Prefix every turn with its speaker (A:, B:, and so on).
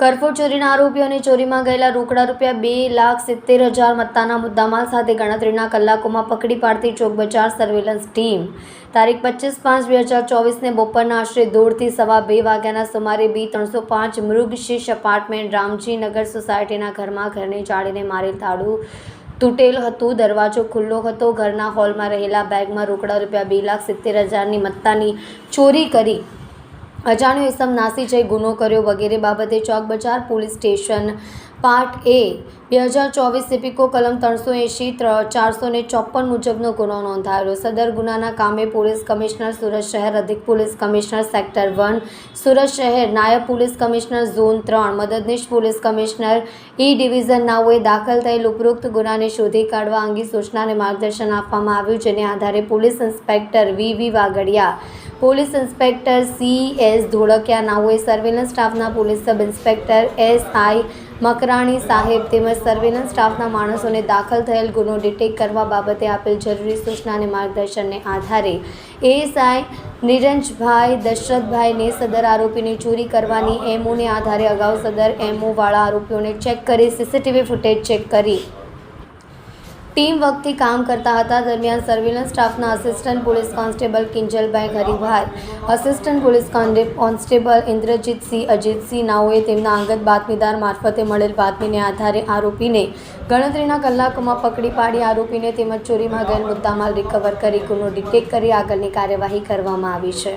A: કરફોડ ચોરીના આરોપીઓને ચોરીમાં ગયેલા રોકડા ₹2,70,000 મત્તાના મુદ્દામાલ સાથે ગણતરીના કલાકોમાં પકડી પાડતી ચોક બજાર સર્વેલન્સ ટીમ તારીખ 25/5/2024ને બપોરના આશરે 1:30 થી સવા 2 વાગ્યાના સુમારે B305 મૃગશીર્ષ એપાર્ટમેન્ટ રામજીનગર સોસાયટીના ઘરમાં ઘરની જાળીને મારેલ તાળું તૂટેલ હતું, દરવાજો ખુલ્લો હતો. ઘરના હોલમાં રહેલા બેગમાં રોકડા ₹2,70,000ની મત્તાની ચોરી કરી અજાણ્યો ઇસમ નાસી જઈ ગુનો કર્યો વગેરે બાબતે ચોક બજાર પોલીસ સ્ટેશન પાર્ટ A 2024 સિપિકો કલમ 380-454 મુજબનો ગુનો નોંધાયેલો. સદર ગુનાના કામે પોલીસ કમિશનર સુરત શહેર, અધિક પોલીસ કમિશનર સેક્ટર 1 સુરત શહેર, નાયબ પોલીસ કમિશનર ઝોન 3, મદદનીશ પોલીસ કમિશનર E ડિવિઝન નાઓએ દાખલ થયેલ ઉપરોક્ત ગુનાને શોધી કાઢવા અંગે સૂચના અને માર્ગદર્શન આપવામાં આવ્યું, જેને આધારે police inspector V.V. Vagadiya, police inspector C.S. Dholakiya નાઓએ સર્વેલન્સ સ્ટાફના police sub inspector S.I. Makrani સાહેબ તેમજ સર્વેલન્સ સ્ટાફના માણસોને દાખલ થયેલ ગુનો ડિટેક્ટ કરવા બાબતે આપેલ જરૂરી સૂચના અને માર્ગદર્શનને આધારે ASI નિરંજભાઈ દશરથભાઈને સદર આરોપીની ચોરી કરવાની MOને આધારે અગાઉ સદર MO વાળા આરોપીઓને ચેક કરી CCTV ફૂટેજ ચેક કરી ટીમ વખતથી કામ કરતા હતા. દરમિયાન સર્વેલન્સ સ્ટાફના assistant police constable Kinjalbhai Haribhai, assistant police constable Indrajitsinh Ajitsinh નાઓએ તેમના અંગત બાતમીદાર મારફતે મળેલ બાતમીને આધારે આરોપીને ગણતરીના કલાકોમાં પકડી પાડી આરોપીને તેમજ ચોરીમાં ગયેલ મુદ્દામાલ રિકવર કરી ગુનો ડિટેક્ટ કરી આગળની કાર્યવાહી કરવામાં આવી છે.